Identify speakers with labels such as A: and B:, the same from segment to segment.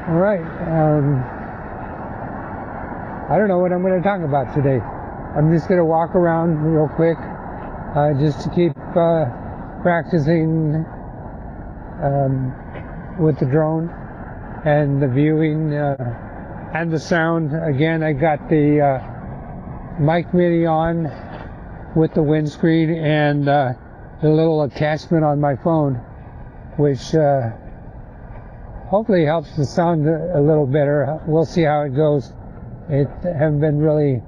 A: All right. I don't know what I'm going to talk about today. I'm just going to walk around real quick, just to keep practicing with the drone and the viewing and the sound. Again, I got the mic MIDI on with the windscreen and the little attachment on my phone, which hopefully helps the sound a little better. We'll see how it goes. I haven't been really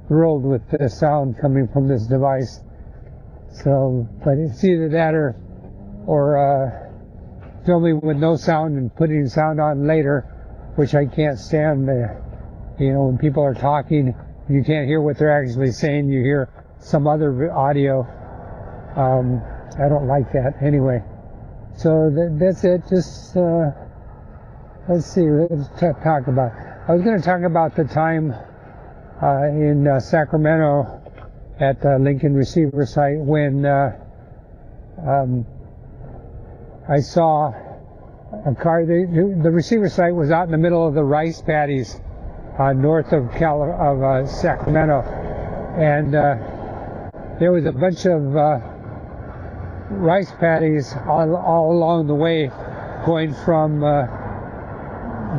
A: thrilled with the sound coming from this device. So, but it's either that or filming with no sound and putting sound on later, which I can't stand. You know, when people are talking, you can't hear what they're actually saying. You hear some other audio. I don't like that anyway. So that's it. Just let's see. Let's talk about. I was going to talk about the time in Sacramento at the Lincoln receiver site when I saw a car. The receiver site was out in the middle of the rice paddies north of Sacramento, and there was a bunch of rice paddies all along the way going from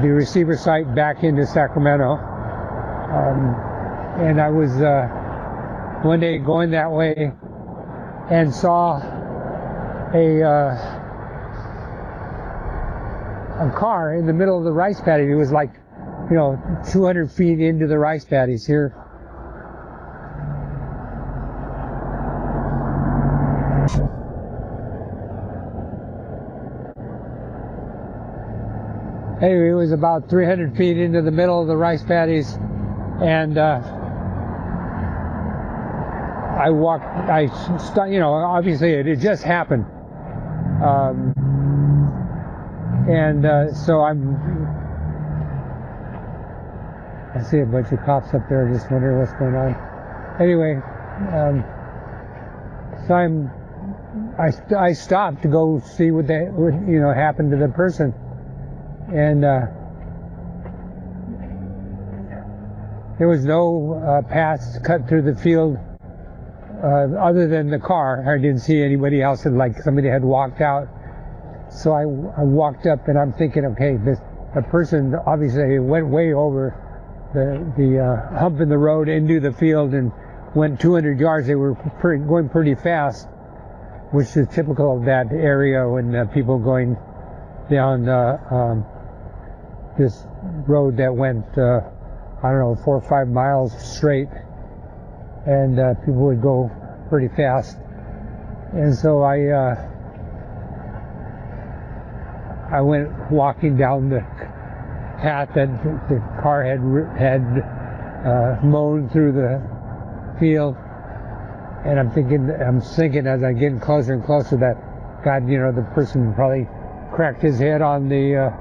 A: the receiver site back into Sacramento. And I was one day going that way and saw a car in the middle of the rice paddy. It was like, 200 feet into the rice paddies here. Anyway, it was about 300 feet into the middle of the rice paddies, and obviously it had just happened, so I see a bunch of cops up there, just wondering what's going on. Anyway, so I stopped to go see what happened to the person. And there was no path cut through the field other than the car. I didn't see anybody else, and like somebody had walked out. So I walked up, and I'm thinking, okay, a person obviously went way over the hump in the road into the field and went 200 yards. They were going pretty fast, which is typical of that area when people going down this road that went, 4 or 5 miles straight, and people would go pretty fast. And so I went walking down the path that the car had mown through the field, and I'm thinking as I'm getting closer and closer that, God, the person probably cracked his head on the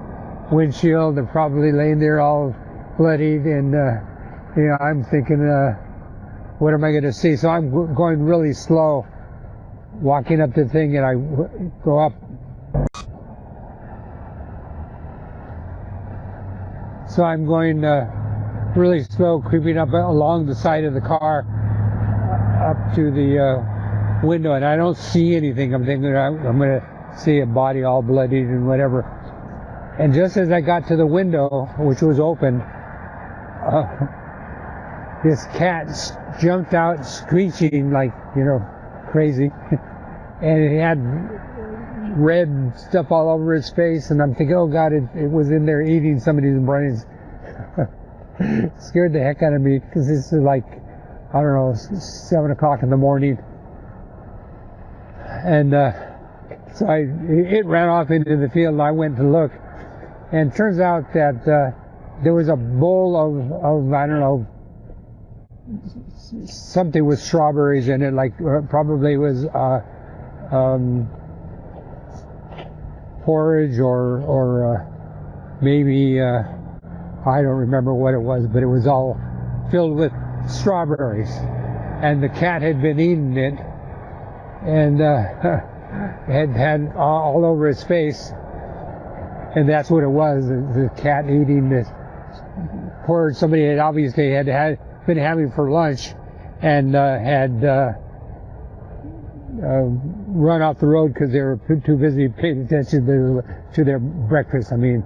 A: windshield and probably laying there all bloodied, and I'm thinking, what am I going to see? So I'm going really slow, walking up the thing, and I go up. So I'm going really slow, creeping up along the side of the car up to the window, and I don't see anything. I'm thinking I'm going to see a body all bloodied and whatever. And just as I got to the window, which was open, this cat jumped out screeching like, crazy. And it had red stuff all over its face, and I'm thinking, oh God, it was in there eating somebody's brains. Scared the heck out of me, because this is like, 7 o'clock in the morning. And so it ran off into the field, and I went to look. And it turns out that there was a bowl of something with strawberries in it, like probably was porridge or maybe I don't remember what it was, but it was all filled with strawberries, and the cat had been eating it, and had all over his face. and that's what it was, the cat eating this porridge somebody had obviously been having for lunch, and had run off the road because they were too busy paying attention to their breakfast. I mean,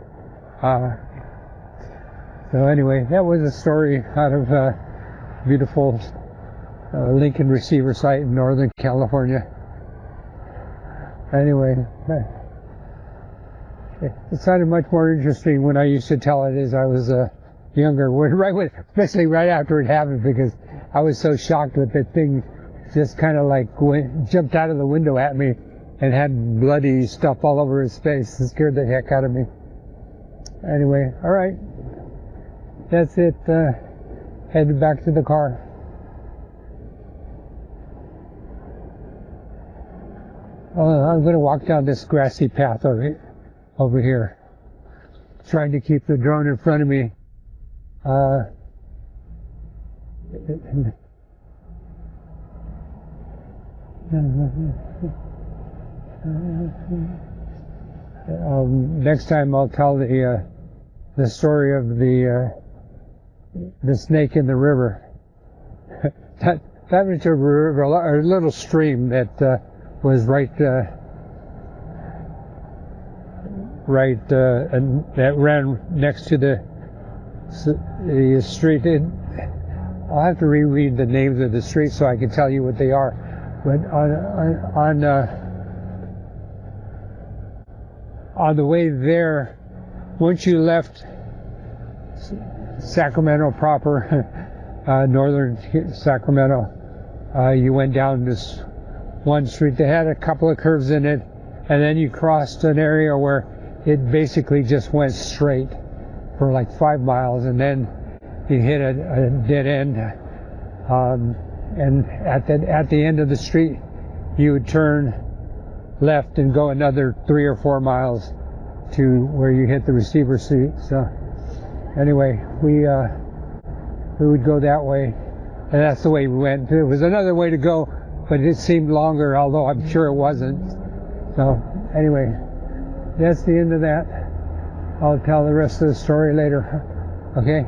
A: so anyway, that was a story out of beautiful Lincoln receiver site in Northern California. Anyway, it sounded much more interesting when I used to tell it as I was younger, especially right after it happened, because I was so shocked with the thing just kind of like jumped out of the window at me and had bloody stuff all over his face. It scared the heck out of me. Anyway, all right. That's it. Headed back to the car. I'm going to walk down this grassy path over here, trying to keep the drone in front of me. Next time I'll tell the story of the snake in the river. that was a river, a little stream that was right and that ran next to the street. I'll have to reread the names of the streets so I can tell you what they are. But on the way there, once you left Sacramento proper, northern Sacramento, you went down this one street that had a couple of curves in it, and then you crossed an area where it basically just went straight for like 5 miles, and then you hit a dead end, and at the end of the street you would turn left and go another 3 or 4 miles to where you hit the receiver seat. So anyway, we would go that way, and that's the way we went. There was another way to go, but it seemed longer, although I'm sure it wasn't. So anyway, that's the end of that. I'll tell the rest of the story later. Okay?